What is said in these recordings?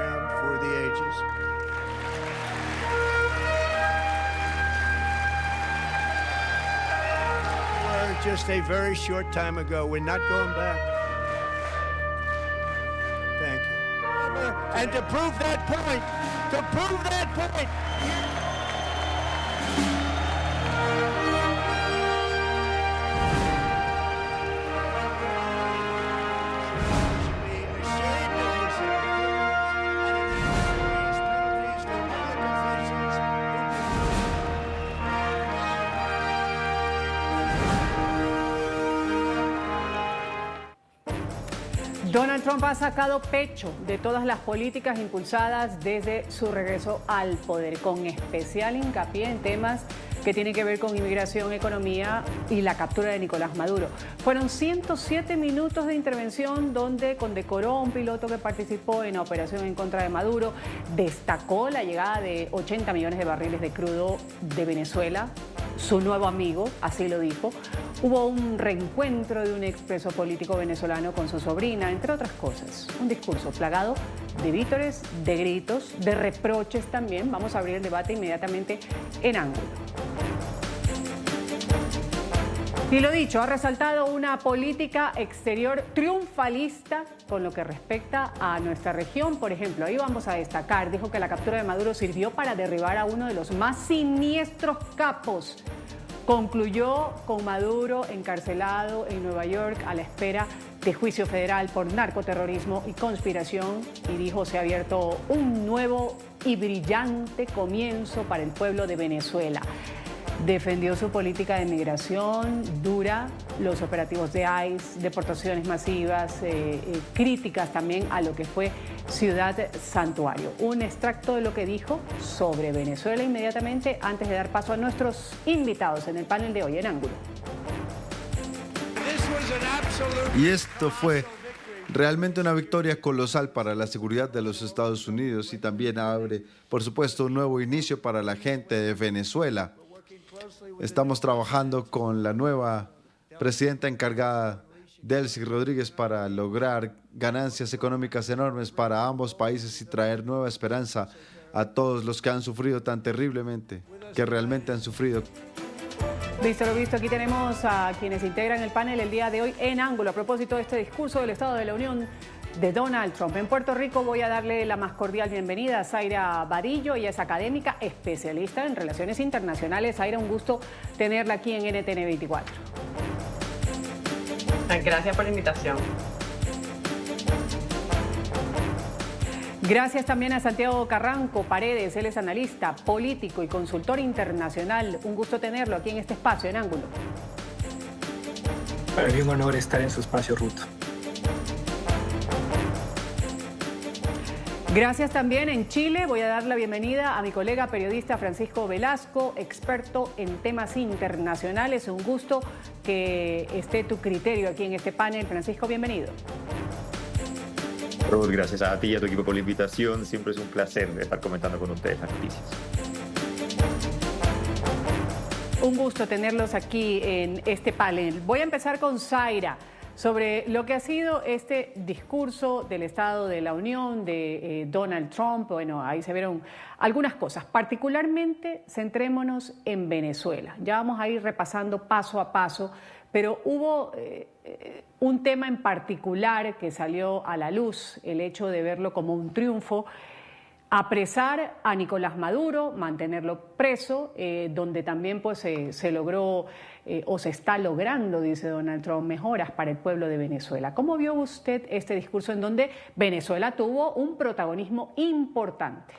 program for the ages. Just a very short time ago. We're not going back. Thank you. And to prove that point, Donald Trump ha sacado pecho de todas las políticas impulsadas desde su regreso al poder, con especial hincapié en temas que tienen que ver con inmigración, economía y la captura de Nicolás Maduro. Fueron 107 minutos de intervención donde condecoró a un piloto que participó en la operación en contra de Maduro, destacó la llegada de 80 millones de barriles de crudo de Venezuela, su nuevo amigo, así lo dijo. Hubo un reencuentro de un expreso político venezolano con su sobrina, entre otras cosas. Un discurso plagado de vítores, de gritos, de reproches también. Vamos a abrir el debate inmediatamente en ángulo. Y lo dicho, ha resaltado una política exterior triunfalista con lo que respecta a nuestra región. Por ejemplo, ahí vamos a destacar, dijo que la captura de Maduro sirvió para derribar a uno de los más siniestros capos. Concluyó con Maduro encarcelado en Nueva York a la espera de juicio federal por narcoterrorismo y conspiración, y dijo se ha abierto un nuevo y brillante comienzo para el pueblo de Venezuela. Defendió su política de migración dura, los operativos de ICE, deportaciones masivas, críticas también a lo que fue Ciudad Santuario. Un extracto de lo que dijo sobre Venezuela inmediatamente antes de dar paso a nuestros invitados en el panel de hoy en Ángulo. Y esto fue realmente una victoria colosal para la seguridad de los Estados Unidos y también abre, por supuesto, un nuevo inicio para la gente de Venezuela. Estamos trabajando con la nueva presidenta encargada, Delcy Rodríguez, para lograr ganancias económicas enormes para ambos países y traer nueva esperanza a todos los que han sufrido tan terriblemente, que realmente han sufrido. Visto lo visto, aquí tenemos a quienes integran el panel el día de hoy en Ángulo a propósito de este discurso del Estado de la Unión de Donald Trump. En Puerto Rico voy a darle la más cordial bienvenida a Zaira Vadillo. Ella es académica, especialista en relaciones internacionales. Zaira, un gusto tenerla aquí en NTN 24. Gracias por la invitación. Gracias también a Santiago Carranco Paredes. Él es analista, político y consultor internacional. Un gusto tenerlo aquí en este espacio, en Ángulo. Para mí un honor estar en su espacio, Ruth. Gracias también en Chile. Voy a dar la bienvenida a mi colega periodista Francisco Velasco, experto en temas internacionales. Un gusto que esté tu criterio aquí en este panel. Francisco, bienvenido. Ruth, gracias a ti y a tu equipo por la invitación. Siempre es un placer estar comentando con ustedes las noticias. Un gusto tenerlos aquí en este panel. Voy a empezar con Zaira sobre lo que ha sido este discurso del Estado de la Unión de Donald Trump. Bueno, ahí se vieron algunas cosas. Particularmente, centrémonos en Venezuela. Ya vamos a ir repasando paso a paso, pero hubo un tema en particular que salió a la luz, el hecho de verlo como un triunfo. Apresar a Nicolás Maduro, mantenerlo preso, donde también pues, se logró o se está logrando, dice Donald Trump, mejoras para el pueblo de Venezuela. ¿Cómo vio usted este discurso en donde Venezuela tuvo un protagonismo importante?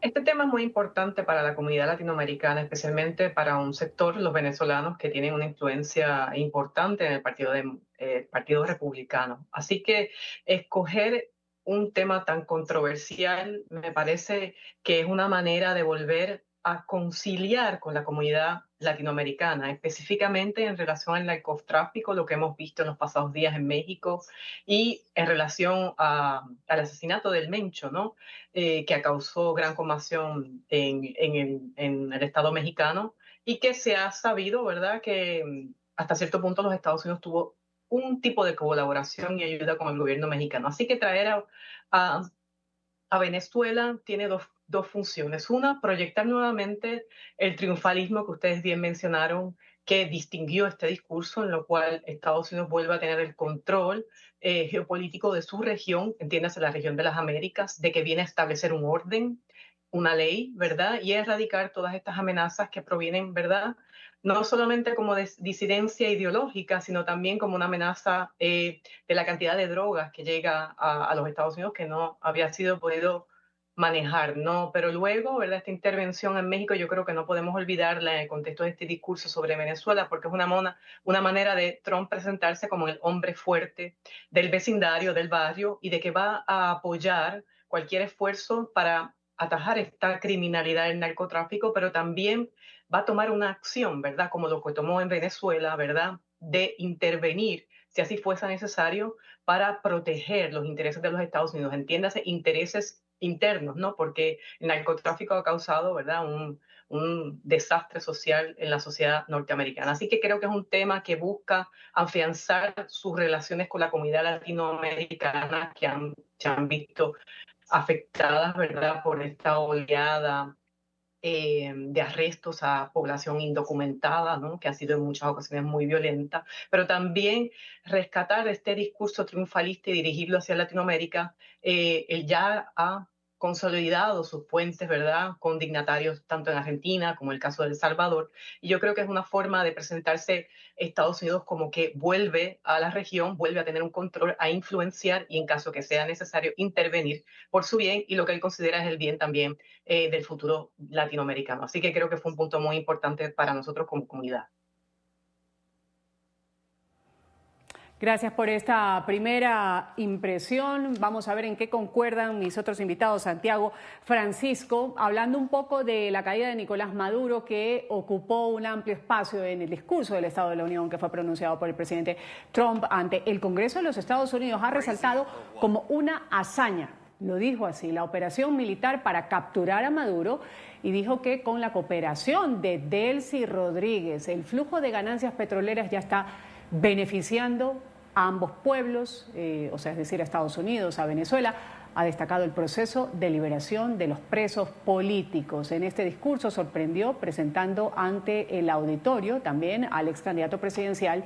Este tema es muy importante para la comunidad latinoamericana, especialmente para un sector, los venezolanos, que tienen una influencia importante en el Partido Republicano. Así que escoger un tema tan controversial me parece que es una manera de volver a conciliar con la comunidad latinoamericana, específicamente en relación al narcotráfico, lo que hemos visto en los pasados días en México, y en relación al asesinato del Mencho, ¿no? Que causó gran conmoción en el Estado mexicano, y que se ha sabido, ¿verdad?, que hasta cierto punto los Estados Unidos tuvo un tipo de colaboración y ayuda con el gobierno mexicano. Así que traer a, a Venezuela tiene dos funciones. Una, proyectar nuevamente el triunfalismo que ustedes bien mencionaron, que distinguió este discurso, en lo cual Estados Unidos vuelve a tener el control geopolítico de su región, entiéndase la región de las Américas, de que viene a establecer un orden, una ley, ¿verdad? Y erradicar todas estas amenazas que provienen, ¿verdad? No solamente como de disidencia ideológica, sino también como una amenaza de la cantidad de drogas que llega a los Estados Unidos que no había sido podido manejar, ¿no? Pero luego, ¿verdad? Esta intervención en México yo creo que no podemos olvidarla en el contexto de este discurso sobre Venezuela, porque es una manera de Trump presentarse como el hombre fuerte del vecindario, del barrio, y de que va a apoyar cualquier esfuerzo para atajar esta criminalidad del narcotráfico, pero también va a tomar una acción, ¿verdad? Como lo que tomó en Venezuela, ¿verdad? De intervenir, si así fuese necesario, para proteger los intereses de los Estados Unidos. Entiéndase, intereses internos, ¿no? Porque el narcotráfico ha causado, ¿verdad? Un desastre social en la sociedad norteamericana. Así que creo que es un tema que busca afianzar sus relaciones con la comunidad latinoamericana que se han visto afectadas, ¿verdad? Por esta oleada de arrestos a población indocumentada, ¿no? Que ha sido en muchas ocasiones muy violenta, pero también rescatar este discurso triunfalista y dirigirlo hacia Latinoamérica. Él ya ha consolidado sus puentes, ¿verdad?, con dignatarios tanto en Argentina como el caso de El Salvador, y yo creo que es una forma de presentarse Estados Unidos como que vuelve a la región, vuelve a tener un control, a influenciar y en caso que sea necesario intervenir por su bien y lo que él considera es el bien también del futuro latinoamericano. Así que creo que fue un punto muy importante para nosotros como comunidad. Gracias por esta primera impresión. Vamos a ver en qué concuerdan mis otros invitados, Santiago, Francisco, hablando un poco de la caída de Nicolás Maduro, que ocupó un amplio espacio en el discurso del Estado de la Unión que fue pronunciado por el presidente Trump ante el Congreso de los Estados Unidos. Ha resaltado como una hazaña, lo dijo así, la operación militar para capturar a Maduro, y dijo que con la cooperación de Delcy Rodríguez, el flujo de ganancias petroleras ya está beneficiando a ambos pueblos, o sea, es decir, a Estados Unidos, a Venezuela. Ha destacado el proceso de liberación de los presos políticos. En este discurso sorprendió presentando ante el auditorio también al ex candidato presidencial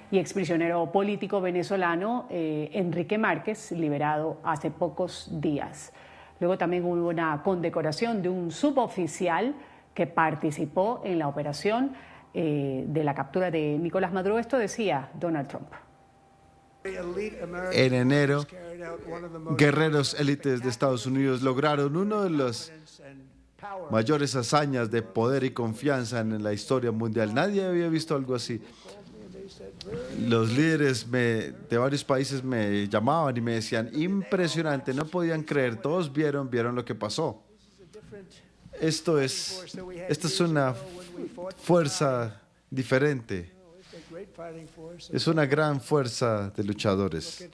y exprisionero político venezolano Enrique Márquez, liberado hace pocos días. Luego también hubo una condecoración de un suboficial que participó en la operación de la captura de Nicolás Maduro. Esto decía Donald Trump. En enero, guerreros élites de Estados Unidos lograron una de las mayores hazañas de poder y confianza en la historia mundial. Nadie había visto algo así. Los líderes de varios países me llamaban y me decían, impresionante, no podían creer, todos vieron lo que pasó. Esta es una fuerza diferente. Es una gran fuerza de luchadores,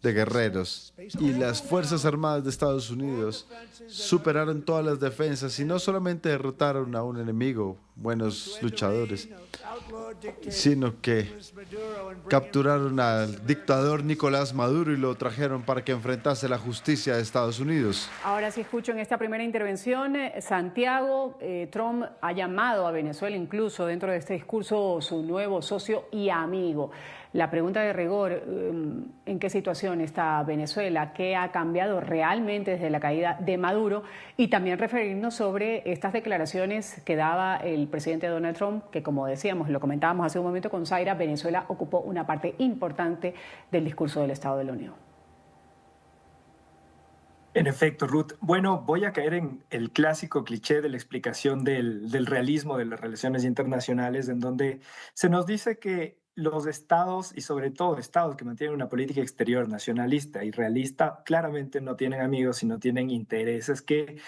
de guerreros. Y las Fuerzas Armadas de Estados Unidos superaron todas las defensas y no solamente derrotaron a un enemigo, buenos luchadores, sino que capturaron al dictador Nicolás Maduro y lo trajeron para que enfrentase la justicia de Estados Unidos. Ahora sí escucho en esta primera intervención, Santiago, Trump ha llamado a Venezuela incluso dentro de este discurso su nuevo socio y amigo. La pregunta de rigor, ¿en qué situación está Venezuela? ¿Qué ha cambiado realmente desde la caída de Maduro? Y también referirnos sobre estas declaraciones que daba el presidente Donald Trump, que como decíamos, lo comentábamos hace un momento con Zaira, Venezuela ocupó una parte importante del discurso del Estado de la Unión. En efecto, Ruth. Bueno, voy a caer en el clásico cliché de la explicación del realismo de las relaciones internacionales, en donde se nos dice que los estados, y sobre todo estados que mantienen una política exterior nacionalista y realista, claramente no tienen amigos, sino tienen intereses que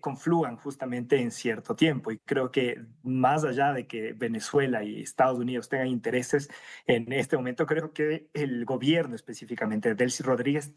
confluan justamente en cierto tiempo. Y creo que más allá de que Venezuela y Estados Unidos tengan intereses en este momento, creo que el gobierno específicamente de Delcy Rodríguez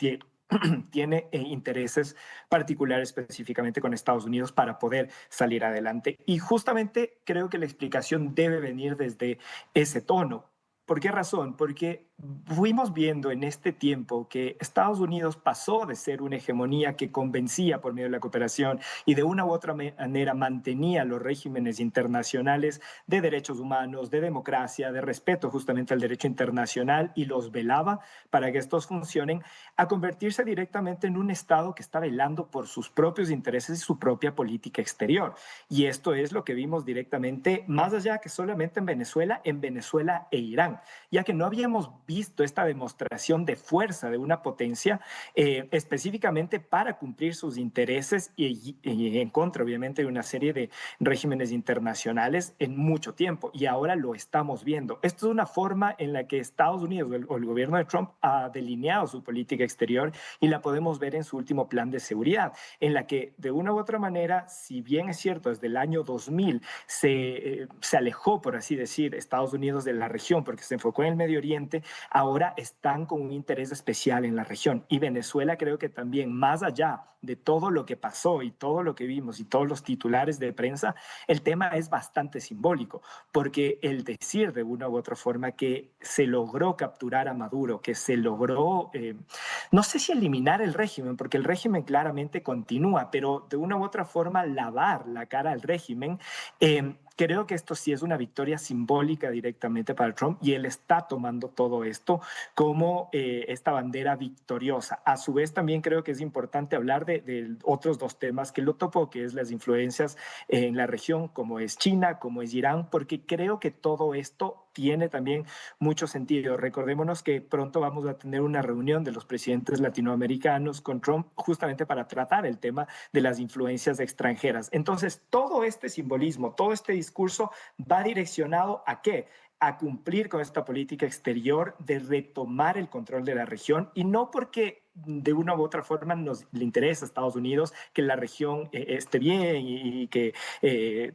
tiene intereses particulares específicamente con Estados Unidos para poder salir adelante. Y justamente creo que la explicación debe venir desde ese tono. ¿Por qué razón? Porque fuimos viendo en este tiempo que Estados Unidos pasó de ser una hegemonía que convencía por medio de la cooperación y de una u otra manera mantenía los regímenes internacionales de derechos humanos, de democracia, de respeto justamente al derecho internacional y los velaba para que estos funcionen, a convertirse directamente en un Estado que está velando por sus propios intereses y su propia política exterior. Y esto es lo que vimos directamente, más allá que solamente en Venezuela e Irán, ya que no habíamos visto esta demostración de fuerza de una potencia específicamente para cumplir sus intereses y en contra, obviamente, de una serie de regímenes internacionales en mucho tiempo. Y ahora lo estamos viendo. Esto es una forma en la que Estados Unidos o el gobierno de Trump ha delineado su política exterior y la podemos ver en su último plan de seguridad, en la que de una u otra manera, si bien es cierto, desde el año 2000 se alejó, por así decir, Estados Unidos de la región porque se enfocó en el Medio Oriente, ahora están con un interés especial en la región. Y Venezuela creo que también, más allá de todo lo que pasó y todo lo que vimos y todos los titulares de prensa, el tema es bastante simbólico, porque el decir de una u otra forma que se logró capturar a Maduro, que se logró, no sé si eliminar el régimen, porque el régimen claramente continúa, pero de una u otra forma lavar la cara al régimen, creo que esto sí es una victoria simbólica directamente para Trump y él está tomando todo esto como esta bandera victoriosa. A su vez también creo que es importante hablar de otros dos temas que lo topo, que es las influencias en la región, como es China, como es Irán, porque creo que todo esto tiene también mucho sentido. Recordémonos que pronto vamos a tener una reunión de los presidentes latinoamericanos con Trump justamente para tratar el tema de las influencias extranjeras. Entonces, todo este simbolismo, todo este discurso va direccionado ¿a qué? A cumplir con esta política exterior de retomar el control de la región y no porque de una u otra forma le interesa a Estados Unidos que la región esté bien y que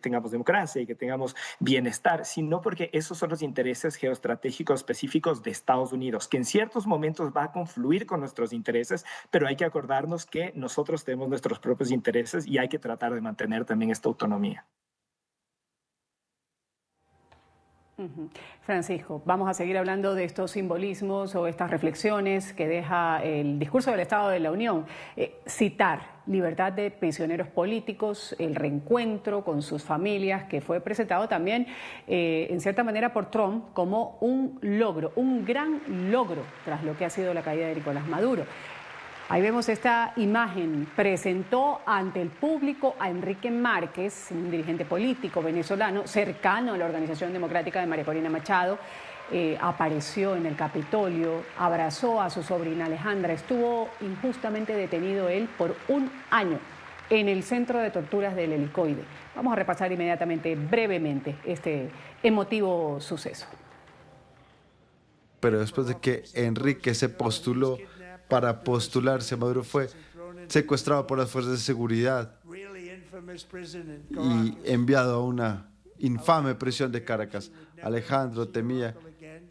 tengamos democracia y que tengamos bienestar, sino porque esos son los intereses geoestratégicos específicos de Estados Unidos, que en ciertos momentos va a confluir con nuestros intereses, pero hay que acordarnos que nosotros tenemos nuestros propios intereses y hay que tratar de mantener también esta autonomía. Francisco, vamos a seguir hablando de estos simbolismos o estas reflexiones que deja el discurso del Estado de la Unión. Citar libertad de prisioneros políticos, el reencuentro con sus familias, que fue presentado también en cierta manera por Trump como un logro, un gran logro tras lo que ha sido la caída de Nicolás Maduro. Ahí vemos esta imagen. Presentó ante el público a Enrique Márquez, un dirigente político venezolano cercano a la Organización Democrática de María Corina Machado. Apareció en el Capitolio, abrazó a su sobrina Alejandra. Estuvo injustamente detenido él por 1 año en el centro de torturas del Helicoide. Vamos a repasar inmediatamente, brevemente, este emotivo suceso. Pero después de que Enrique se postuló para postularse, Maduro fue secuestrado por las fuerzas de seguridad y enviado a una infame prisión de Caracas. Alejandro temía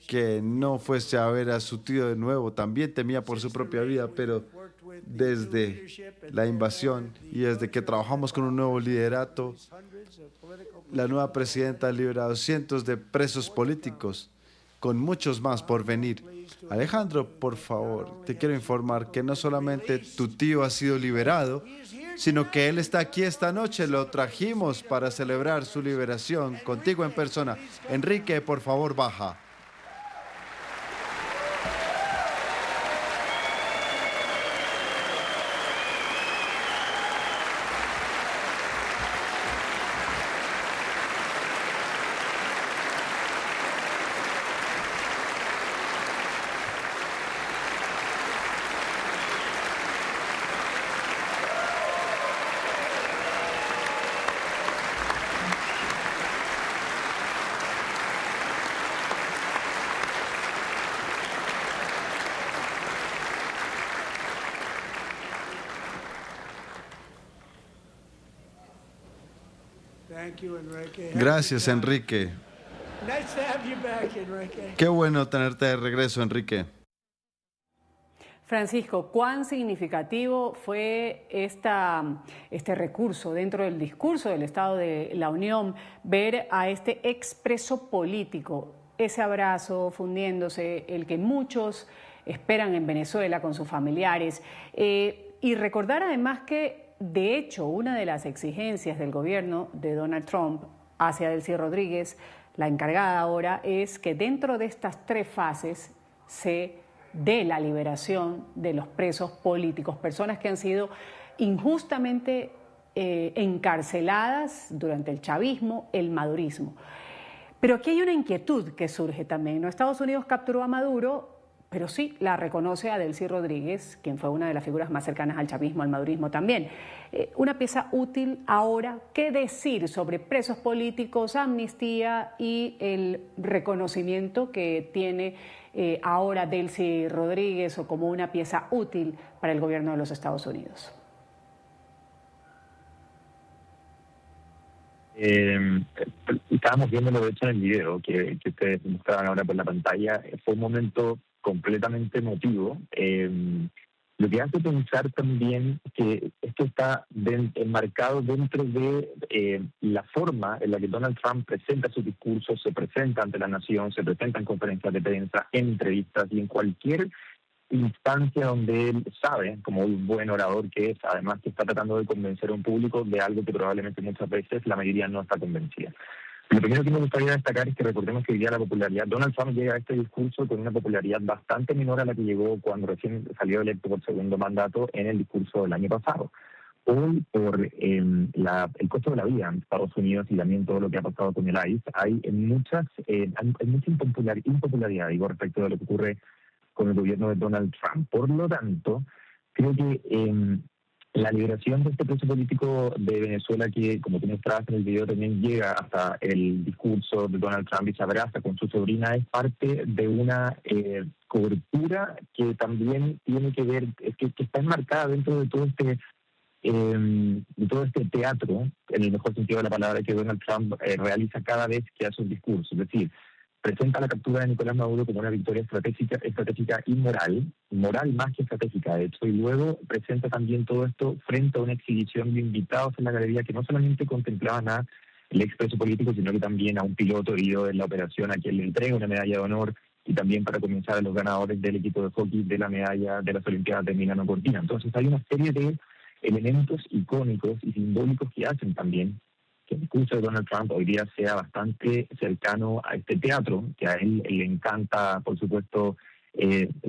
que no fuese a ver a su tío de nuevo, también temía por su propia vida, pero desde la invasión y desde que trabajamos con un nuevo liderato, la nueva presidenta ha liberado cientos de presos políticos, con muchos más por venir. Alejandro, por favor, te quiero informar que no solamente tu tío ha sido liberado, sino que él está aquí esta noche. Lo trajimos para celebrar su liberación contigo en persona. Enrique, por favor, baja. Gracias, Enrique. Qué bueno tenerte de regreso, Enrique. Francisco, ¿cuán significativo fue este recurso dentro del discurso del Estado de la Unión, ver a este expreso político ese abrazo fundiéndose, el que muchos esperan en Venezuela con sus familiares. Y recordar además que, de hecho, una de las exigencias del gobierno de Donald Trump hacia Delcy Rodríguez, la encargada ahora, es que dentro de estas 3 fases se dé la liberación de los presos políticos, personas que han sido injustamente encarceladas durante el chavismo, el madurismo. Pero aquí hay una inquietud que surge también, ¿no? Estados Unidos capturó a Maduro, pero sí la reconoce a Delcy Rodríguez, quien fue una de las figuras más cercanas al chavismo, al madurismo también. Una pieza útil ahora. ¿Qué decir sobre presos políticos, amnistía y el reconocimiento que tiene ahora Delcy Rodríguez o como una pieza útil para el gobierno de los Estados Unidos? Estábamos viéndolo de hecho en el video que ustedes mostraban ahora por la pantalla. Fue un momento completamente emotivo. Lo que hace pensar también que esto está enmarcado dentro de la forma en la que Donald Trump presenta su discurso, se presenta ante la nación, se presenta en conferencias de prensa, en entrevistas y en cualquier instancia donde él sabe, como un buen orador que es, además que está tratando de convencer a un público de algo que probablemente muchas veces la mayoría no está convencida. Lo primero que me gustaría destacar es que recordemos que hoy día la popularidad, Donald Trump llega a este discurso con una popularidad bastante menor a la que llegó cuando recién salió electo por segundo mandato en el discurso del año pasado. Hoy, por el costo de la vida en Estados Unidos y también todo lo que ha pasado con el ICE, hay mucha impopularidad, digo, respecto de lo que ocurre con el gobierno de Donald Trump. Por lo tanto, creo que la liberación de este preso político de Venezuela, que como tú mostrabas en el video también llega hasta el discurso de Donald Trump y se abraza con su sobrina, es parte de una cobertura que también tiene que ver, que está enmarcada dentro de todo este teatro, en el mejor sentido de la palabra, que Donald Trump realiza cada vez que hace un discurso. Es decir, presenta la captura de Nicolás Maduro como una victoria estratégica y moral más que estratégica, de hecho, y luego presenta también todo esto frente a una exhibición de invitados en la galería que no solamente contemplaban al expreso político, sino que también a un piloto herido en la operación a quien le entrega una medalla de honor, y también para comenzar a los ganadores del equipo de hockey de la medalla de las Olimpiadas de Milano Cortina. Entonces hay una serie de elementos icónicos y simbólicos que hacen también que el discurso de Donald Trump hoy día sea bastante cercano a este teatro, que a él le encanta, por supuesto,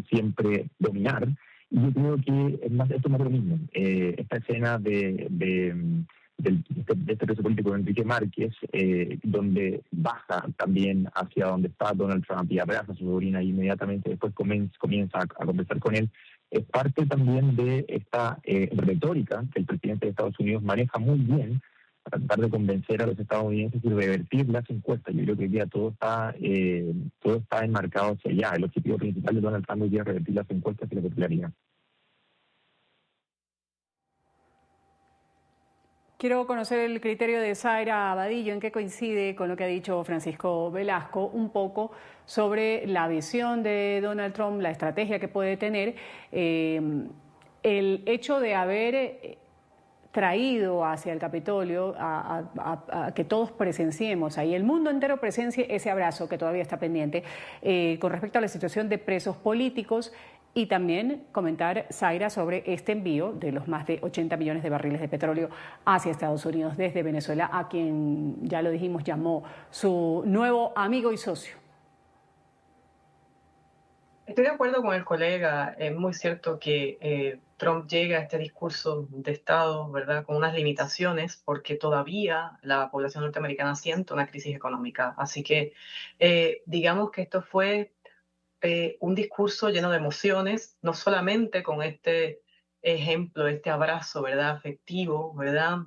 siempre dominar. Y yo creo que esto es más de lo mismo. Esta escena de este preso político de Enrique Márquez, donde baja también hacia donde está Donald Trump y abraza a su sobrina y inmediatamente después comienza a conversar con él, es parte también de esta retórica que el presidente de Estados Unidos maneja muy bien, a tratar de convencer a los estadounidenses y revertir las encuestas. Yo creo que hoy día todo está enmarcado hacia allá. El objetivo principal de Donald Trump hoy día es revertir las encuestas y la popularidad. Quiero conocer el criterio de Zaira Abadillo, en qué coincide con lo que ha dicho Francisco Velasco, un poco sobre la visión de Donald Trump, la estrategia que puede tener, el hecho de haber traído hacia el Capitolio a que todos presenciemos ahí, el mundo entero presencie ese abrazo que todavía está pendiente con respecto a la situación de presos políticos, y también comentar, Zaira, sobre este envío de los más de 80 millones de barriles de petróleo hacia Estados Unidos desde Venezuela, a quien, ya lo dijimos, llamó su nuevo amigo y socio. Estoy de acuerdo con el colega. Es muy cierto que Trump llega a este discurso de Estado, ¿verdad?, con unas limitaciones, porque todavía la población norteamericana siente una crisis económica. Así que digamos que esto fue un discurso lleno de emociones, no solamente con este ejemplo, este abrazo, ¿verdad?, afectivo, ¿verdad?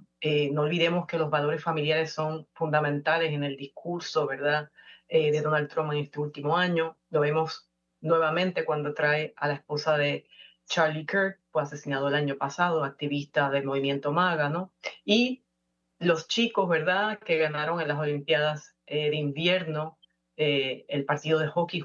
No olvidemos que los valores familiares son fundamentales en el discurso, ¿verdad?, de Donald Trump en este último año. Lo vemos nuevamente cuando trae a la esposa de Charlie Kirk, fue asesinado el año pasado, activista del movimiento MAGA, ¿no? Y los chicos, ¿verdad?, que ganaron en las Olimpiadas de invierno el partido de hockey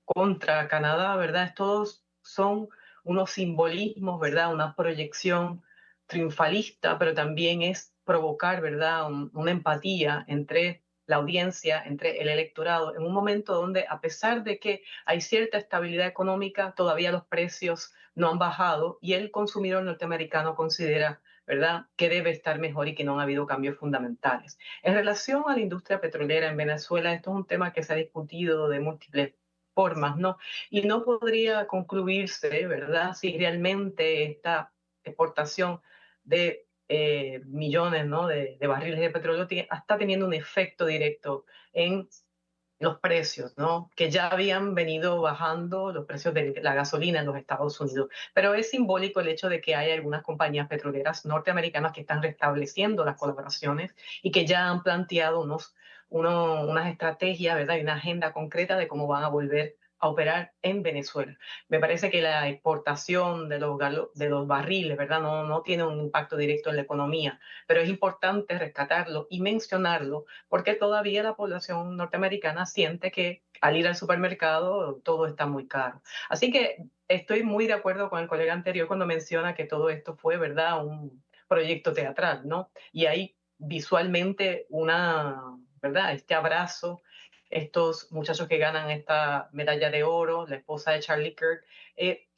contra Canadá, ¿verdad? Estos son unos simbolismos, ¿verdad? Una proyección triunfalista, pero también es provocar, ¿verdad?, una empatía entre la audiencia, entre el electorado, en un momento donde, a pesar de que hay cierta estabilidad económica, todavía los precios no han bajado y el consumidor norteamericano considera, ¿verdad?, que debe estar mejor y que no han habido cambios fundamentales. En relación a la industria petrolera en Venezuela, esto es un tema que se ha discutido de múltiples formas, ¿no? Y no podría concluirse, ¿verdad?, si realmente esta exportación de millones, ¿no?, de barriles de petróleo está teniendo un efecto directo en los precios, ¿no?, que ya habían venido bajando los precios de la gasolina en los Estados Unidos. Pero es simbólico el hecho de que hay algunas compañías petroleras norteamericanas que están restableciendo las colaboraciones y que ya han planteado unas estrategias, ¿verdad?, y una agenda concreta de cómo van a volver a operar en Venezuela. Me parece que la exportación de los barriles, ¿verdad?, no tiene un impacto directo en la economía, pero es importante rescatarlo y mencionarlo porque todavía la población norteamericana siente que al ir al supermercado todo está muy caro. Así que estoy muy de acuerdo con el colega anterior cuando menciona que todo esto fue, ¿verdad?, un proyecto teatral, ¿no? Y hay visualmente ¿verdad?, este abrazo, estos muchachos que ganan esta medalla de oro, la esposa de Charlie Kirk,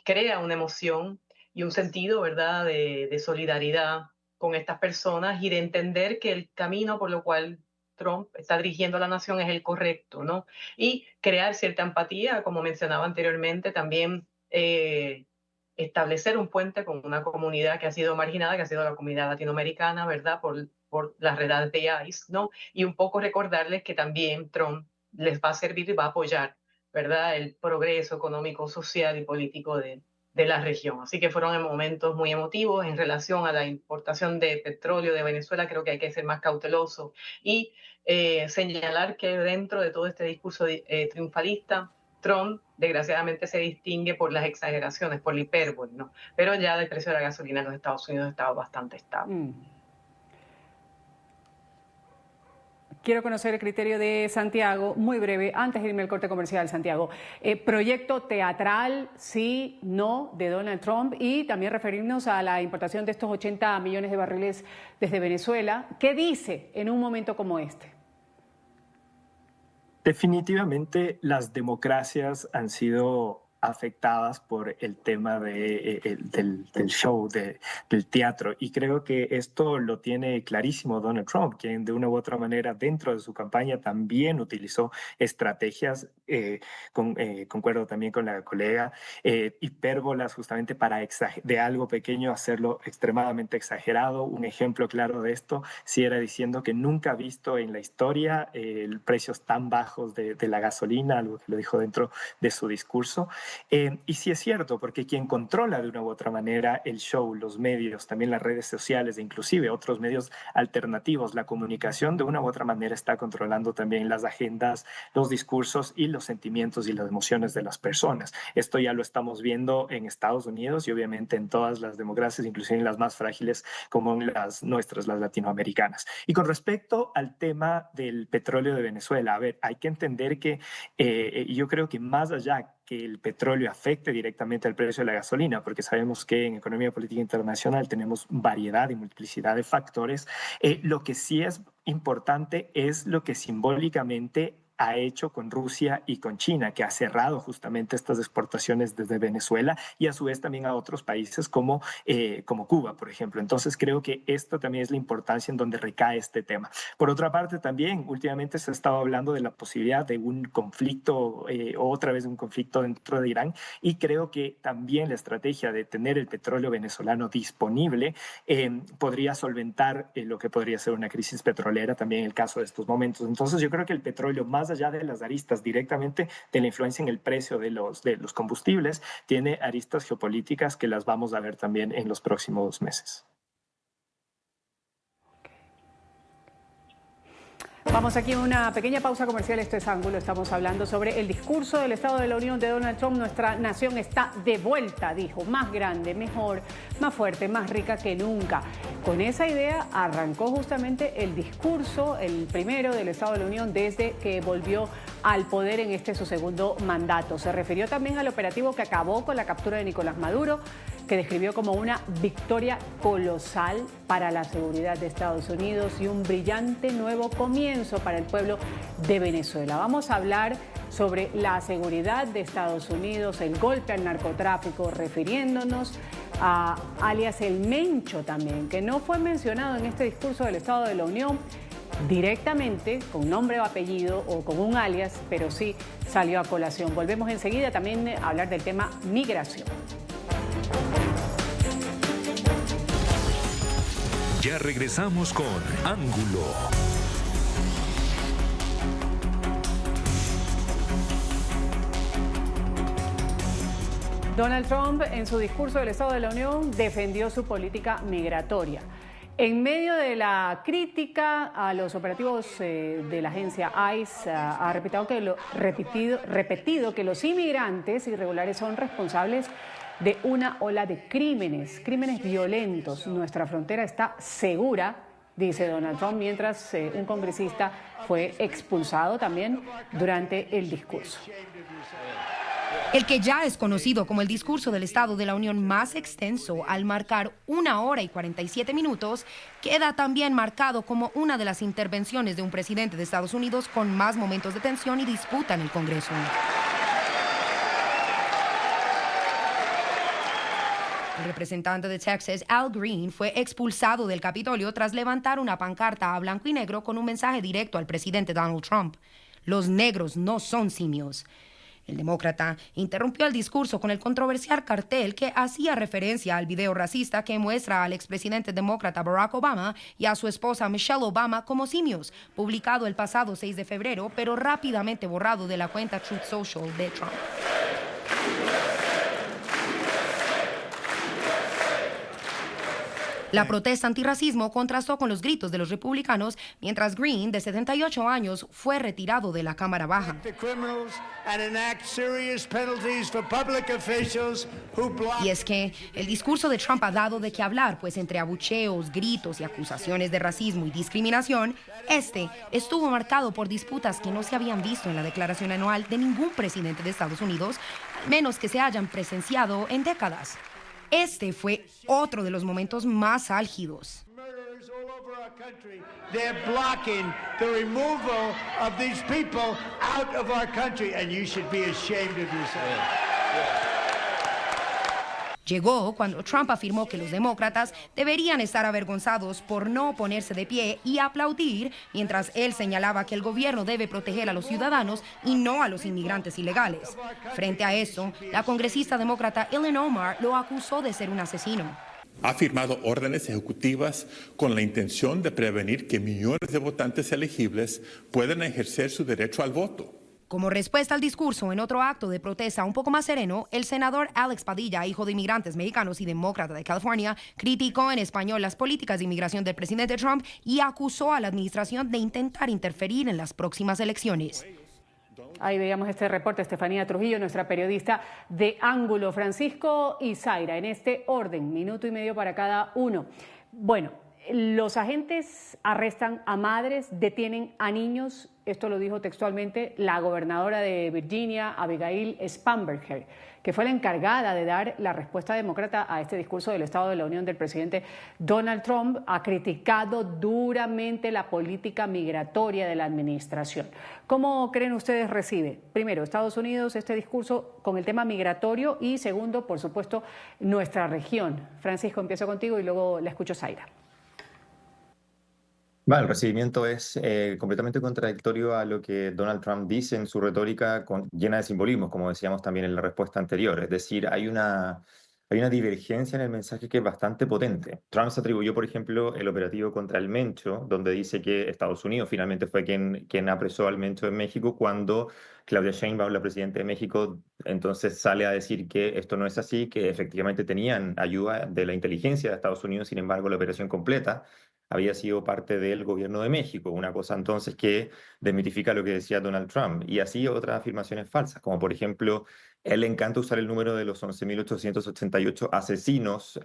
crea una emoción y un sentido, ¿verdad?, de solidaridad con estas personas y de entender que el camino por lo cual Trump está dirigiendo a la nación es el correcto, ¿no? Y crear cierta empatía, como mencionaba anteriormente, también establecer un puente con una comunidad que ha sido marginada, que ha sido la comunidad latinoamericana, ¿verdad?, por las redadas de ICE, ¿no? Y un poco recordarles que también Trump les va a servir y va a apoyar, ¿verdad?, el progreso económico, social y político de la región. Así que fueron momentos muy emotivos en relación a la importación de petróleo de Venezuela. Creo que hay que ser más cauteloso y señalar que dentro de todo este discurso triunfalista, Trump desgraciadamente se distingue por las exageraciones, por la hipérbole, ¿no? Pero ya el precio de la gasolina en los Estados Unidos estaba bastante estable. Quiero conocer el criterio de Santiago, muy breve, antes de irme al corte comercial, Santiago. Proyecto teatral, sí, no, de Donald Trump, y también referirnos a la importación de estos 80 millones de barriles desde Venezuela. ¿Qué dice en un momento como este? Definitivamente las democracias han sido afectadas por el tema del show, del teatro. Y creo que esto lo tiene clarísimo Donald Trump, quien de una u otra manera dentro de su campaña también utilizó estrategias, concuerdo también con la colega, hipérbolas justamente para de algo pequeño hacerlo extremadamente exagerado. Un ejemplo claro de esto, si era diciendo que nunca ha visto en la historia precios tan bajos de la gasolina, algo que lo dijo dentro de su discurso. Y sí es cierto, porque quien controla de una u otra manera el show, los medios, también las redes sociales e inclusive otros medios alternativos, la comunicación de una u otra manera está controlando también las agendas, los discursos y los sentimientos y las emociones de las personas. Esto ya lo estamos viendo en Estados Unidos y obviamente en todas las democracias, inclusive en las más frágiles como en las nuestras, las latinoamericanas. Y con respecto al tema del petróleo de Venezuela, a ver, hay que entender que yo creo que más allá que el petróleo afecte directamente al precio de la gasolina, porque sabemos que en economía política internacional tenemos variedad y multiplicidad de factores. Lo que sí es importante es lo que simbólicamente ha hecho con Rusia y con China, que ha cerrado justamente estas exportaciones desde Venezuela y a su vez también a otros países como Cuba, por ejemplo. Entonces creo que esto también es la importancia en donde recae este tema. Por otra parte, también últimamente se ha estado hablando de la posibilidad de un conflicto, otra vez un conflicto dentro de Irán, y creo que también la estrategia de tener el petróleo venezolano disponible podría solventar lo que podría ser una crisis petrolera también en el caso de estos momentos. Entonces yo creo que el petróleo, más allá de las aristas directamente de la influencia en el precio de los combustibles, tiene aristas geopolíticas que las vamos a ver también en los próximos meses. Vamos aquí a una pequeña pausa comercial. Esto es Ángulo. Estamos hablando sobre el discurso del Estado de la Unión de Donald Trump. Nuestra nación está de vuelta, dijo, más grande, mejor, más fuerte, más rica que nunca. Con esa idea arrancó justamente el discurso, el primero del Estado de la Unión desde que volvió al poder en su segundo mandato. Se refirió también al operativo que acabó con la captura de Nicolás Maduro, que describió como una victoria colosal para la seguridad de Estados Unidos y un brillante nuevo comienzo para el pueblo de Venezuela. Vamos a hablar sobre la seguridad de Estados Unidos, el golpe al narcotráfico, refiriéndonos a alias el Mencho también, que no fue mencionado en este discurso del Estado de la Unión directamente, con nombre o apellido o con un alias, pero sí salió a colación. Volvemos enseguida también a hablar del tema migración. Ya regresamos con Ángulo. Donald Trump, en su discurso del Estado de la Unión, defendió su política migratoria. En medio de la crítica a los operativos de la agencia ICE, ha repetido que los inmigrantes irregulares son responsables de una ola de crímenes violentos. Nuestra frontera está segura, dice Donald Trump, mientras un congresista fue expulsado también durante el discurso. El que ya es conocido como el discurso del Estado de la Unión más extenso, al marcar 1 hora y 47 minutos, queda también marcado como una de las intervenciones de un presidente de Estados Unidos con más momentos de tensión y disputa en el Congreso. El representante de Texas, Al Green, fue expulsado del Capitolio tras levantar una pancarta a blanco y negro con un mensaje directo al presidente Donald Trump. Los negros no son simios. El demócrata interrumpió el discurso con el controversial cartel que hacía referencia al video racista que muestra al expresidente demócrata Barack Obama y a su esposa Michelle Obama como simios, publicado el pasado 6 de febrero, pero rápidamente borrado de la cuenta Truth Social de Trump. La protesta antirracismo contrastó con los gritos de los republicanos, mientras Green, de 78 años, fue retirado de la Cámara Baja. Y es que el discurso de Trump ha dado de qué hablar, pues entre abucheos, gritos y acusaciones de racismo y discriminación, este estuvo marcado por disputas que no se habían visto en la declaración anual de ningún presidente de Estados Unidos, al menos que se hayan presenciado en décadas. Este fue otro de los momentos más álgidos. They're blocking the removal of these people out of our country, and you should be ashamed of yourself. Llegó cuando Trump afirmó que los demócratas deberían estar avergonzados por no ponerse de pie y aplaudir, mientras él señalaba que el gobierno debe proteger a los ciudadanos y no a los inmigrantes ilegales. Frente a eso, la congresista demócrata Ilhan Omar lo acusó de ser un asesino. Ha firmado órdenes ejecutivas con la intención de prevenir que millones de votantes elegibles puedan ejercer su derecho al voto. Como respuesta al discurso, en otro acto de protesta un poco más sereno, el senador Alex Padilla, hijo de inmigrantes mexicanos y demócrata de California, criticó en español las políticas de inmigración del presidente Trump y acusó a la administración de intentar interferir en las próximas elecciones. Ahí veíamos este reporte, Estefanía Trujillo, nuestra periodista de Ángulo. Francisco y Zaira, en este orden, minuto y medio para cada uno. Bueno, los agentes arrestan a madres, detienen a niños. Esto lo dijo textualmente la gobernadora de Virginia, Abigail Spanberger, que fue la encargada de dar la respuesta demócrata a este discurso del Estado de la Unión del presidente Donald Trump. Ha criticado duramente la política migratoria de la administración. ¿Cómo creen ustedes recibe? Primero, Estados Unidos, este discurso con el tema migratorio y segundo, por supuesto, nuestra región. Francisco, empiezo contigo y luego la escucho Zaira. Bueno, el recibimiento es completamente contradictorio a lo que Donald Trump dice en su retórica llena de simbolismos, como decíamos también en la respuesta anterior. Es decir, hay una divergencia en el mensaje que es bastante potente. Trump se atribuyó, por ejemplo, el operativo contra el Mencho, donde dice que Estados Unidos finalmente fue quien apresó al Mencho en México, cuando Claudia Sheinbaum, la presidenta de México, entonces sale a decir que esto no es así, que efectivamente tenían ayuda de la inteligencia de Estados Unidos, sin embargo, la operación completa había sido parte del gobierno de México, una cosa entonces que desmitifica lo que decía Donald Trump. Y así otras afirmaciones falsas, como por ejemplo, él le encanta usar el número de los 11.888 asesinos,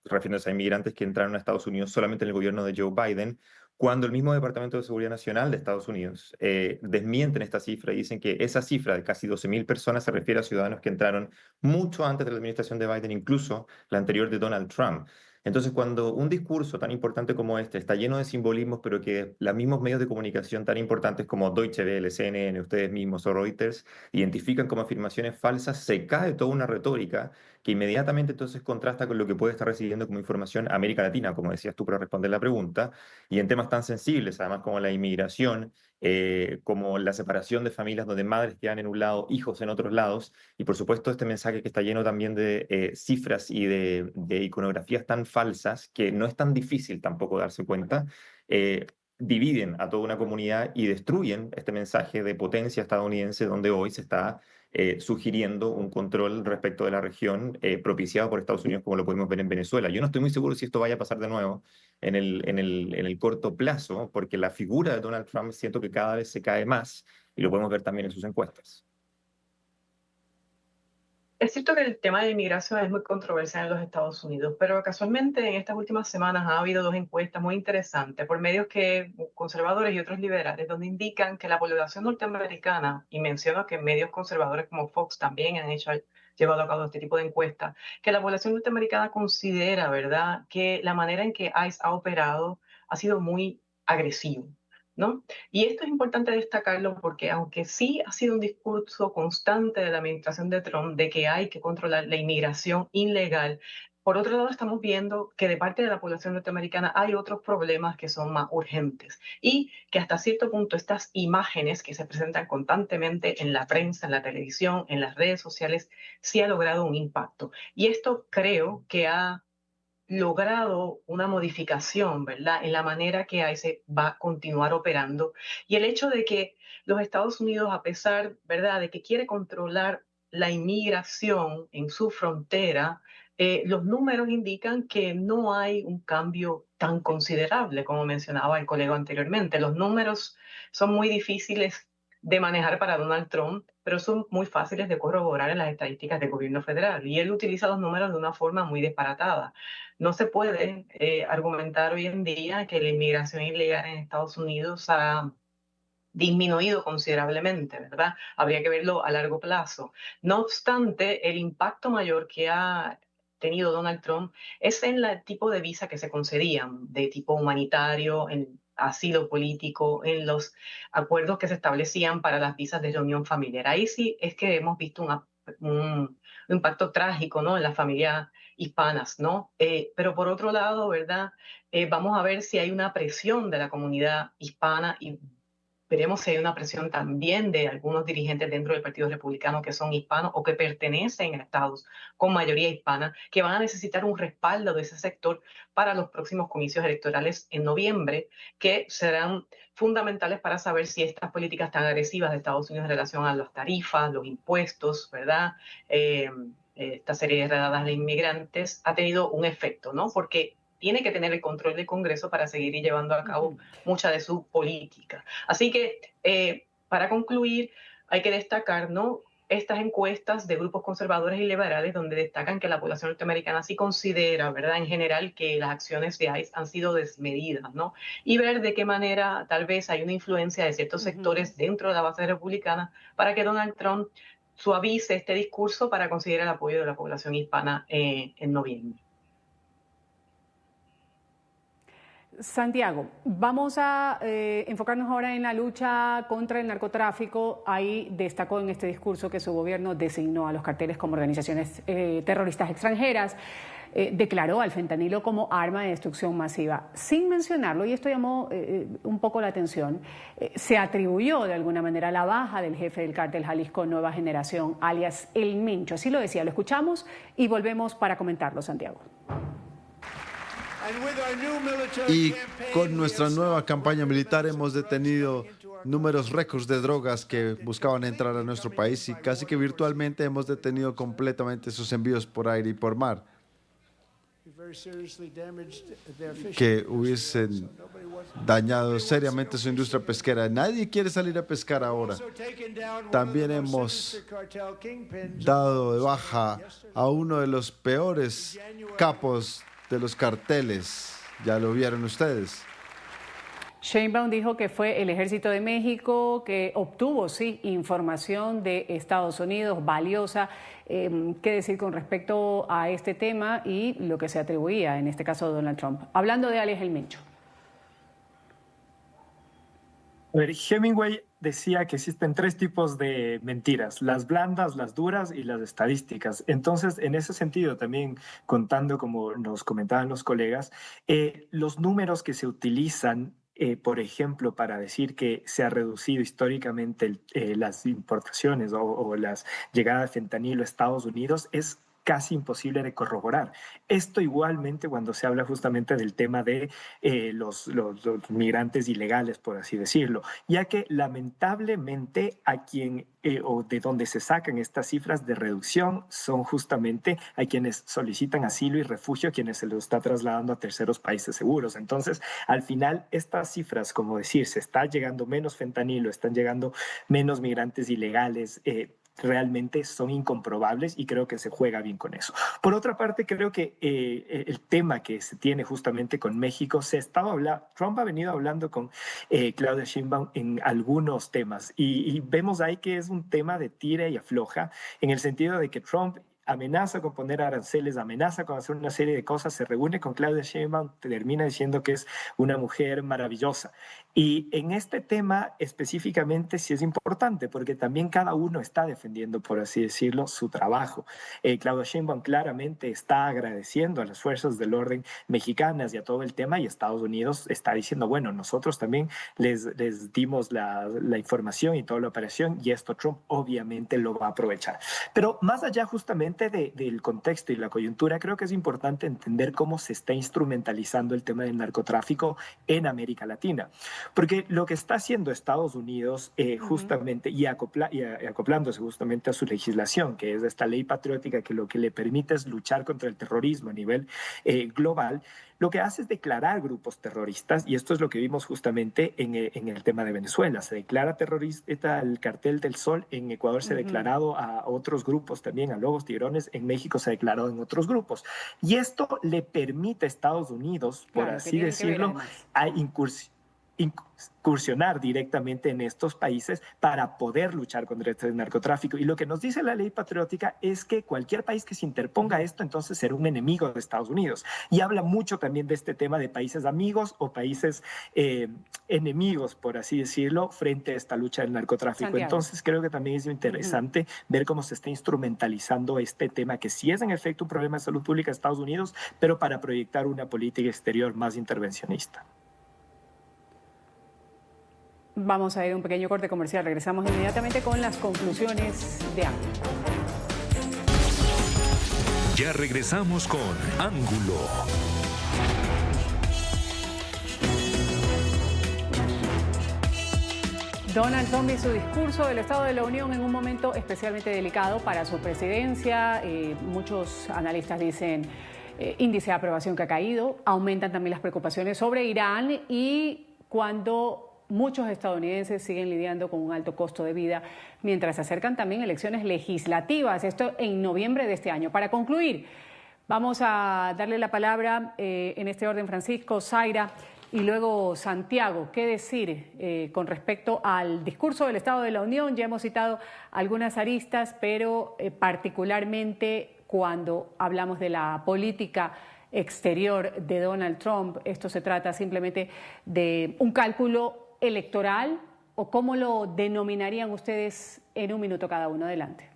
refiriéndose a inmigrantes que entraron a Estados Unidos solamente en el gobierno de Joe Biden, cuando el mismo Departamento de Seguridad Nacional de Estados Unidos desmienten esta cifra y dicen que esa cifra de casi 12.000 personas se refiere a ciudadanos que entraron mucho antes de la administración de Biden, incluso la anterior de Donald Trump. Entonces, cuando un discurso tan importante como este está lleno de simbolismos, pero que los mismos medios de comunicación tan importantes como Deutsche Welle, CNN, ustedes mismos o Reuters identifican como afirmaciones falsas, se cae toda una retórica que inmediatamente entonces contrasta con lo que puede estar recibiendo como información América Latina, como decías tú para responder la pregunta, y en temas tan sensibles, además como la inmigración, como la separación de familias donde madres quedan en un lado, hijos en otros lados, y por supuesto este mensaje que está lleno también de cifras y de iconografías tan falsas que no es tan difícil tampoco darse cuenta, dividen a toda una comunidad y destruyen este mensaje de potencia estadounidense donde hoy se está sugiriendo un control respecto de la región propiciado por Estados Unidos, como lo pudimos ver en Venezuela. Yo no estoy muy seguro si esto vaya a pasar de nuevo en el corto plazo, porque la figura de Donald Trump siento que cada vez se cae más y lo podemos ver también en sus encuestas. Es cierto que el tema de inmigración es muy controversial en los Estados Unidos, pero casualmente en estas últimas semanas ha habido dos encuestas muy interesantes por medios conservadores y otros liberales, donde indican que la población norteamericana, y menciono que medios conservadores como Fox también llevado a cabo este tipo de encuestas, que la población norteamericana considera, ¿verdad?, que la manera en que ICE ha operado ha sido muy agresivo, ¿no? Y esto es importante destacarlo porque aunque sí ha sido un discurso constante de la administración de Trump de que hay que controlar la inmigración ilegal, por otro lado estamos viendo que de parte de la población norteamericana hay otros problemas que son más urgentes y que hasta cierto punto estas imágenes que se presentan constantemente en la prensa, en la televisión, en las redes sociales, sí ha logrado un impacto. Y esto creo que ha logrado una modificación, ¿verdad?, en la manera que ICE va a continuar operando. Y el hecho de que los Estados Unidos, a pesar, ¿verdad?, de que quiere controlar la inmigración en su frontera, los números indican que no hay un cambio tan considerable como mencionaba el colega anteriormente. Los números son muy difíciles de manejar para Donald Trump, pero son muy fáciles de corroborar en las estadísticas del gobierno federal. Y él utiliza los números de una forma muy disparatada. No se puede argumentar hoy en día que la inmigración ilegal en Estados Unidos ha disminuido considerablemente, ¿verdad? Habría que verlo a largo plazo. No obstante, el impacto mayor que ha tenido Donald Trump es en el tipo de visa que se concedían, de tipo humanitario, en asilo político, en los acuerdos que se establecían para las visas de reunión familiar. Ahí sí es que hemos visto un impacto trágico, ¿no?, en las familias hispanas, ¿no? Pero por otro lado, ¿verdad?, vamos a ver si hay una presión de la comunidad hispana y veremos si hay una presión también de algunos dirigentes dentro del Partido Republicano que son hispanos o que pertenecen a estados con mayoría hispana, que van a necesitar un respaldo de ese sector para los próximos comicios electorales en noviembre, que serán fundamentales para saber si estas políticas tan agresivas de Estados Unidos en relación a las tarifas, los impuestos, ¿verdad?, esta serie de redadas de inmigrantes ha tenido un efecto, ¿no? Porque tiene que tener el control del Congreso para seguir llevando a cabo mucha de su política. Así que, para concluir, hay que destacar, ¿no?, estas encuestas de grupos conservadores y liberales donde destacan que la población norteamericana sí considera, ¿verdad?, en general que las acciones de ICE han sido desmedidas, ¿no? Y ver de qué manera tal vez hay una influencia de ciertos sectores dentro de la base republicana para que Donald Trump suavice este discurso para conseguir el apoyo de la población hispana en noviembre. Santiago, vamos a enfocarnos ahora en la lucha contra el narcotráfico. Ahí destacó en este discurso que su gobierno designó a los carteles como organizaciones terroristas extranjeras, declaró al fentanilo como arma de destrucción masiva. Sin mencionarlo, y esto llamó un poco la atención, se atribuyó de alguna manera la baja del jefe del cártel Jalisco Nueva Generación, alias El Mencho. Así lo decía, lo escuchamos y volvemos para comentarlo, Santiago. Y con nuestra nueva campaña militar hemos detenido números récords de drogas que buscaban entrar a nuestro país y casi que virtualmente hemos detenido completamente sus envíos por aire y por mar, que hubiesen dañado seriamente su industria pesquera. Nadie quiere salir a pescar ahora. También hemos dado de baja a uno de los peores capos de los carteles, ya lo vieron ustedes. Sheinbaum dijo que fue el Ejército de México que obtuvo, sí, información de Estados Unidos valiosa. ¿Qué decir con respecto a este tema y lo que se atribuía, en este caso, a Donald Trump? Hablando de Alex El Mencho. A ver, Hemingway decía que existen tres tipos de mentiras: las blandas, las duras y las estadísticas. Entonces, en ese sentido, también contando, como nos comentaban los colegas, los números que se utilizan, por ejemplo, para decir que se ha reducido históricamente las importaciones o las llegadas de fentanilo a Estados Unidos, es casi imposible de corroborar. Esto igualmente cuando se habla justamente del tema de los migrantes ilegales, por así decirlo, ya que lamentablemente a quien o de donde se sacan estas cifras de reducción son justamente a quienes solicitan asilo y refugio, a quienes se los está trasladando a terceros países seguros. Entonces, al final, estas cifras, como decir, se está llegando menos fentanilo, están llegando menos migrantes ilegales, realmente son incomprobables y creo que se juega bien con eso. Por otra parte, creo que el tema que se tiene justamente con México, Trump ha venido hablando con Claudia Sheinbaum en algunos temas y vemos ahí que es un tema de tira y afloja, en el sentido de que Trump amenaza con poner aranceles, amenaza con hacer una serie de cosas, se reúne con Claudia Sheinbaum, termina diciendo que es una mujer maravillosa. Y en este tema específicamente sí es importante, porque también cada uno está defendiendo, por así decirlo, su trabajo. Claudia Sheinbaum claramente está agradeciendo a las fuerzas del orden mexicanas y a todo el tema, y Estados Unidos está diciendo, bueno, nosotros también les dimos la información y toda la operación, y esto Trump obviamente lo va a aprovechar. Pero más allá justamente del contexto y la coyuntura, creo que es importante entender cómo se está instrumentalizando el tema del narcotráfico en América Latina. Porque lo que está haciendo Estados Unidos justamente, y acoplándose justamente a su legislación, que es esta ley patriótica que lo que le permite es luchar contra el terrorismo a nivel global, lo que hace es declarar grupos terroristas, y esto es lo que vimos justamente en el tema de Venezuela. Se declara terrorista el Cartel del Sol, en Ecuador se ha declarado a otros grupos también, a Lobos Tigrones, en México se ha declarado en otros grupos. Y esto le permite a Estados Unidos, por así decirlo, a incursionar directamente en estos países para poder luchar contra este narcotráfico. Y lo que nos dice la ley patriótica es que cualquier país que se interponga a esto, entonces será un enemigo de Estados Unidos. Y habla mucho también de este tema de países amigos o países enemigos, por así decirlo, frente a esta lucha del narcotráfico. Santiago. Entonces creo que también es interesante ver cómo se está instrumentalizando este tema, que sí es en efecto un problema de salud pública de Estados Unidos, pero para proyectar una política exterior más intervencionista. Vamos a ir a un pequeño corte comercial. Regresamos inmediatamente con las conclusiones de Ángulo. Ya regresamos con Ángulo. Donald Trump y su discurso del Estado de la Unión en un momento especialmente delicado para su presidencia. Muchos analistas dicen índice de aprobación que ha caído. Aumentan también las preocupaciones sobre Irán y cuando muchos estadounidenses siguen lidiando con un alto costo de vida mientras se acercan también elecciones legislativas, esto en noviembre de este año. Para concluir, vamos a darle la palabra en este orden, Francisco, Zaira y luego Santiago. ¿Qué decir con respecto al discurso del Estado de la Unión? Ya hemos citado algunas aristas, pero particularmente cuando hablamos de la política exterior de Donald Trump, ¿esto se trata simplemente de un cálculo electoral o cómo lo denominarían ustedes en un minuto cada uno? Adelante.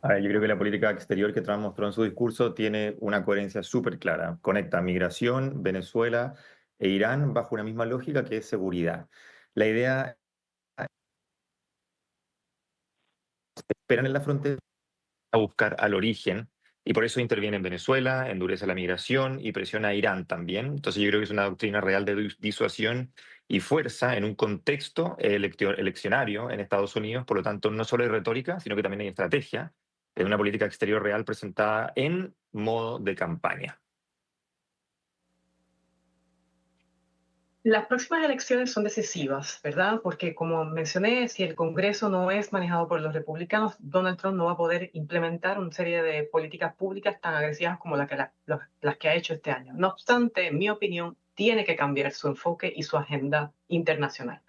Yo creo que la política exterior que Trump mostró en su discurso tiene una coherencia súper clara. Conecta migración, Venezuela e Irán bajo una misma lógica que es seguridad. La idea es esperan en la frontera a buscar al origen, y por eso interviene en Venezuela, endurece la migración y presiona a Irán también. Entonces yo creo que es una doctrina real de disuasión y fuerza en un contexto eleccionario en Estados Unidos. Por lo tanto, no solo hay retórica, sino que también hay estrategia. Es una política exterior real presentada en modo de campaña. Las próximas elecciones son decisivas, ¿verdad? Porque como mencioné, si el Congreso no es manejado por los republicanos, Donald Trump no va a poder implementar una serie de políticas públicas tan agresivas como las que ha hecho este año. No obstante, en mi opinión, tiene que cambiar su enfoque y su agenda internacional.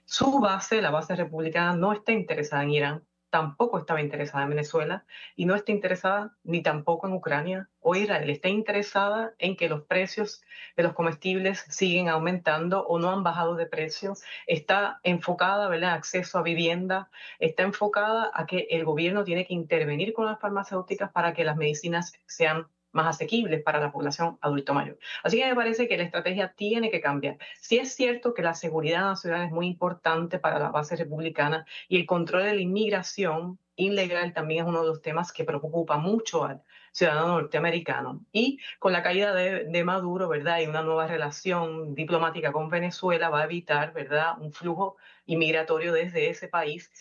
Su base, la base republicana, no está interesada en Irán, tampoco estaba interesada en Venezuela y no está interesada ni tampoco en Ucrania o Israel. Está interesada en que los precios de los comestibles siguen aumentando o no han bajado de precio. Está enfocada, ¿verdad?, acceso a vivienda. Está enfocada a que el gobierno tiene que intervenir con las farmacéuticas para que las medicinas sean más asequibles para la población adulto mayor. Así que me parece que la estrategia tiene que cambiar. Sí es cierto que la seguridad nacional es muy importante para la base republicana y el control de la inmigración ilegal también es uno de los temas que preocupa mucho al ciudadano norteamericano. Y con la caída de Maduro, ¿verdad?, y una nueva relación diplomática con Venezuela va a evitar, ¿verdad?, un flujo inmigratorio desde ese país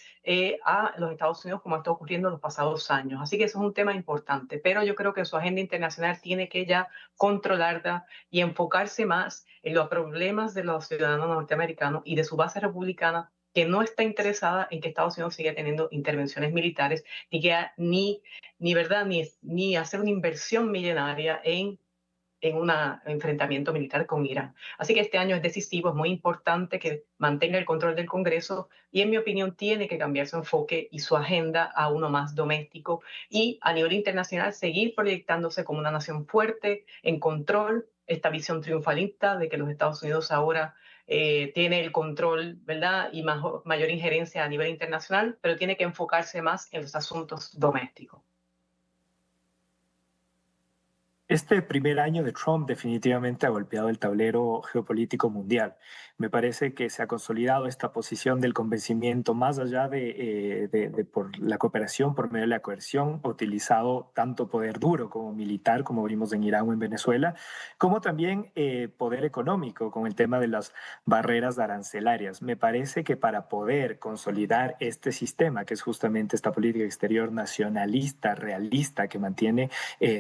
a los Estados Unidos, como está ocurriendo en los pasados años. Así que eso es un tema importante, pero yo creo que su agenda internacional tiene que ya controlarla y enfocarse más en los problemas de los ciudadanos norteamericanos y de su base republicana, que no está interesada en que Estados Unidos siga teniendo intervenciones militares ni hacer una inversión millonaria en un enfrentamiento militar con Irán. Así que este año es decisivo, es muy importante que mantenga el control del Congreso y, en mi opinión, tiene que cambiar su enfoque y su agenda a uno más doméstico y, a nivel internacional, seguir proyectándose como una nación fuerte, en control, esta visión triunfalista de que los Estados Unidos ahora tiene el control, ¿verdad?, y mayor injerencia a nivel internacional, pero tiene que enfocarse más en los asuntos domésticos. Este primer año de Trump definitivamente ha golpeado el tablero geopolítico mundial. Me parece que se ha consolidado esta posición del convencimiento más allá de por la cooperación, por medio de la coerción, ha utilizado tanto poder duro como militar, como vimos en Irán o en Venezuela, como también poder económico con el tema de las barreras arancelarias. Me parece que para poder consolidar este sistema, que es justamente esta política exterior nacionalista, realista que mantiene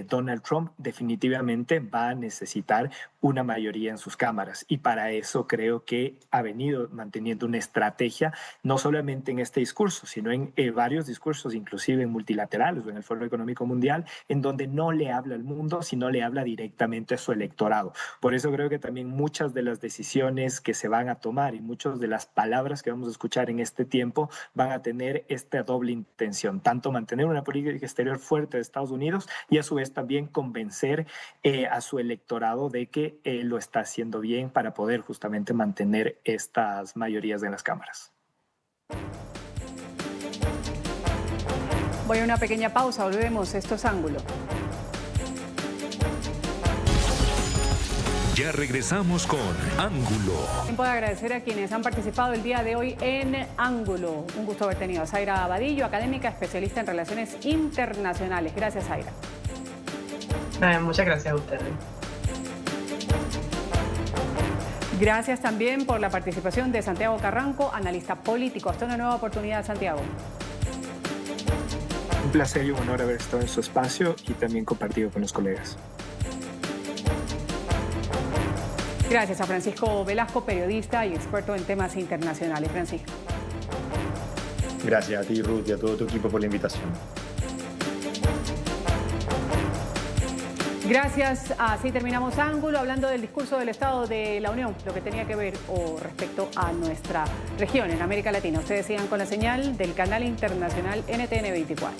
Donald Trump, definitivamente va a necesitar una mayoría en sus cámaras y para eso creo que ha venido manteniendo una estrategia no solamente en este discurso, sino en varios discursos, inclusive en multilaterales o en el Foro Económico Mundial, en donde no le habla al mundo, sino le habla directamente a su electorado. Por eso creo que también muchas de las decisiones que se van a tomar y muchas de las palabras que vamos a escuchar en este tiempo van a tener esta doble intención, tanto mantener una política exterior fuerte de Estados Unidos y a su vez también convencer a su electorado de que lo está haciendo bien para poder justamente mantener estas mayorías en las cámaras. Voy a una pequeña pausa, volvemos. Esto es Ángulo. Ya regresamos con Ángulo. Tiempo de agradecer a quienes han participado el día de hoy en Ángulo. Un gusto haber tenido a Zaira Abadillo, académica especialista en relaciones internacionales. Gracias, Zaira. Muchas gracias a ustedes. Gracias también por la participación de Santiago Carranco, analista político. Hasta una nueva oportunidad, Santiago. Un placer y un honor haber estado en su espacio y también compartido con los colegas. Gracias a Francisco Velasco, periodista y experto en temas internacionales. Francisco. Gracias a ti, Ruth, y a todo tu equipo por la invitación. Gracias. Así terminamos Ángulo, hablando del discurso del Estado de la Unión, lo que tenía que ver respecto a nuestra región en América Latina. Ustedes sigan con la señal del canal internacional NTN 24.